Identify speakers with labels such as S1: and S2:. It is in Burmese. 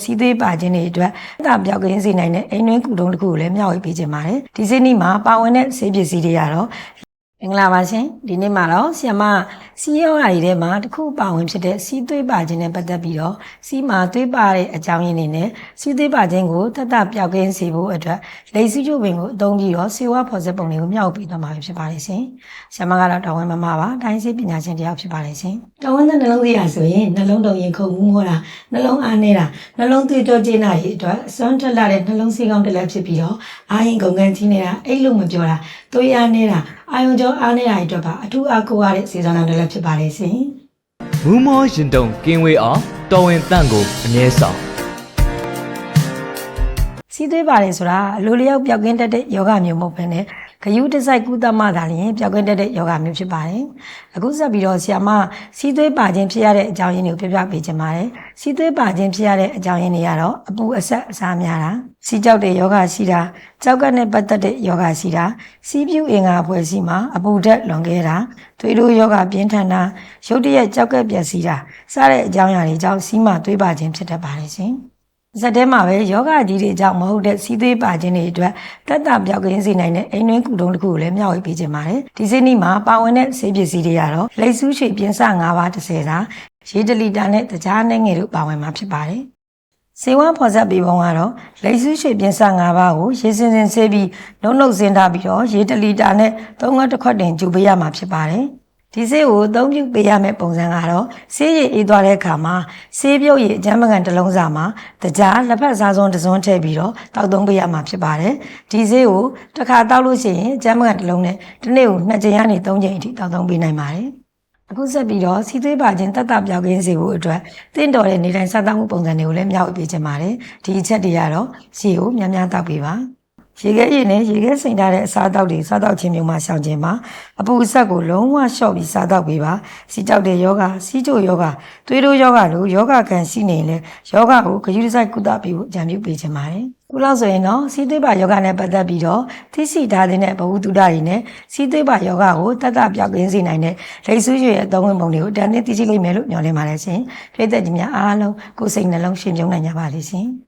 S1: စီးသွေးပါခြင်းတွေအတွက်အသာပြောက်ကင်းစေနိုင်တဲ့အိမ်တွင်းကုထုံးတစ်ခုကိုလည်းမျှဝေပေးခြင်းပါတယ်ဒီစင်းနီမှာပါဝင်တဲ့ဆေးပစ္စည်းတွေကတော့မင်္ဂလာပါရှင်ဒီနေ့မှာတော့ဆီယမစီးရောဂါတွေထဲမှာတစ်ခုပါဝင်ဖြစ်တဲ့စီးသွေးပါခြင်းနဲ့ပတ်သက်ပြီးတော့စီးမှာသွေးပါတဲ့အကြောင်းရင်းတွေနဲ့စီးသွေးပါခြင်းကိုတတ်တပြောက်ကင်းစေဖို့အတွက်လိပ်စီးချိုပင်ကိုအသုံးပြီးတော့ဆေးဝါးဖော်စက်ပုံတွေကိုမျှဝေပေးသွားမှာဖြစ်ပါတယ်ရှင်ဆီယမကတော့တော်ဝင်မမပါတိုင်းဆေးပညာရှင်တယောက်ဖြစ်ပါတယ်ရှင်တော်ဝင်တဲ့နှလုံးသေးရဆိုရင်နှလုံးတုံရင်ခုန်မှုမောတာနှလုံးအားနေတာနှလုံးသွေးကြောကျဉ်းတာတွေအတွက်အစွမ်းထက်လာတဲ့နှလုံးဆေးကောင်းတစ်လက်ဖြစ်ပြီးတော့အာရင်ကုန်ကန်ကြီးနေတာအိတ်လို့မပြောတာသွေးအားနေတာအာယုံကြောအားနေတာအတွက်ပါအထူးအားကိုးရတဲ့စေဆောင်တော်တစ်လက်ဖြစ်ပါလေရှင်
S2: မူမောရင်တုံကင်းဝေးအောင်တော်ဝင်တန့်ကိုအမြဲဆောင်
S1: စီးသွေးပါတယ်ဆိုတာအလိုလျောက်ပျောက်ကင်းတတ်တဲ့ယောဂမျိုးမဟုတ်ဘဲနဲ့ဂယုတစိုက်ကုသမှသာလျှင်ပျောက်ကင်းတတ်တဲ့ယောဂမျိုးဖြစ်ပါတယ်။အခုဆက်ပြီးတော့ဆရာမစီးသွေးပါခြင်းဖြစ်ရတဲ့အကြောင်းရင်းတွေကိုပြပြပေးခြင်းပါတယ်။စီးသွေးပါခြင်းဖြစ်ရတဲ့အကြောင်းရင်းတွေကတော့အပူအဆက်အစားများတာစီးကြောက်တဲ့ယောဂရှိတာကြောက်ကနဲ့ပတ်သက်တဲ့ယောဂရှိတာစီးပြူအင်္ဂါအဖွဲ့အစည်းမှာအပူဓာတ်လွန်ခဲ့တာသွေးတိုးယောဂပြင်းထန်တာရုတ်တရက်ကြောက်ကက်ပြက်စီးတာစတဲ့အကြောင်းအရာတွေကြောင့်စီးမှသွေးပါခြင်းဖြစ်တတ်ပါတယ်ရှင်။ဇက်ထဲမှာပဲယောဂကြီးတွေကြောင့်မဟုတ်တဲ့စီးသွေးပါခြင်းတွေအတွက်တက်တာပြောက်ကင်းစေနိုင်တဲ့အိမ်တွင်းကုထုံးတစ်ခုကိုလည်းမျှဝေပေးခြင်းပါတယ်ဒီစင်းနီမှာပါဝင်တဲ့ဆေးပစ္စည်းတွေကတော့လိပ်ဆူးရွှေပြင်းစ၅ပါး30စာရေ1လီတာနဲ့တကြားနဲ့ငယ်တို့ပါဝင်မှာဖြစ်ပါတယ်ဆေးဝါးဖော်စပ်ပေးပုံကတော့လိပ်ဆူးရွှေပြင်းစ၅ပါးကိုရေစင်စင်ဆေးပြီးနှုတ်နှုတ်စင်းထားပြီးတော့ရေ1လီတာနဲ့3ခွက်တစ်ခွက်တင်ကျူပေးရမှာဖြစ်ပါတယ်ဒီဆေးကိုအသုံးပြုပေးရမယ့်ပုံစံကတော့ဆေးရည်အေးသွားတဲ့အခါမှာဆေးပြုတ်ရည်အကြမ်းပကံတစ်လုံးစာမှာတကြားလက်ဖက်စားစွန်းတစ်စွန်းထည့်ပြီးတော့တောက်သုံးပေးရမှာဖြစ်ပါတယ်ဒီဆေးကိုတစ်ခါတောက်လို့ရှိရင်အကြမ်းပကံတစ်လုံးနဲ့တစ်နေ့ကို2ချိန်ကနေ3ချိန်အထိတောက်သုံးပေးနိုင်ပါတယ်အခုဆက်ပြီးတော့စီးသွေးပါခြင်းတတ်တာပြောက်ကင်းစေဖို့အတွက်တင့်တော်တဲ့နေတိုင်းစားသောက်မှုပုံစံတွေကိုလည်းမျှဝေပေးခြင်းပါတယ်ဒီအချက်တွေကတော့ဆေးကိုများများတောက်ပေးပါရေခဲရည်နဲ့ရေခဲစိမ်ထားတဲ့အစားအသောက်တွေစားသောက်ခြင်းမျိုးမှာရှောင်ခြင်းမှာအပူအဆက်ကိုလုံးဝလျှော့ပြီးစားသောက်ပေးပါစီးကြောက်တဲ့ယောဂစီးချိုယောဂသွေးတိုးယောဂလိုယောဂခံရှိနေရင်လည်းယောဂကိုဂရုတစိုက်ကုသပေးဖို့အကြံပြုပေးခြင်းပါတယ်ခုလောက်ဆိုရင်တော့စီးသွေးပါယောဂနဲ့ပတ်သက်ပြီးတော့သိရှိထားတဲ့ဘဝတုဒ္ဒတွေနဲ့စီးသွေးပါယောဂကိုတတ်တာပြောက်ကင်းစေနိုင်တဲ့လိပ်ဆူးရွှေရဲ့အသုံးဝင်ပုံတွေကိုတန်တဲ့သိရှိလိမ့်မယ်လို့မျှော်လင့်ပါတယ်ရှင်ပြည်သက်ကြီးများအားလုံးကိုယ်စိတ်နှလုံးရှင်ပြုံးနိုင်ကြပါလိမ့်ရှင်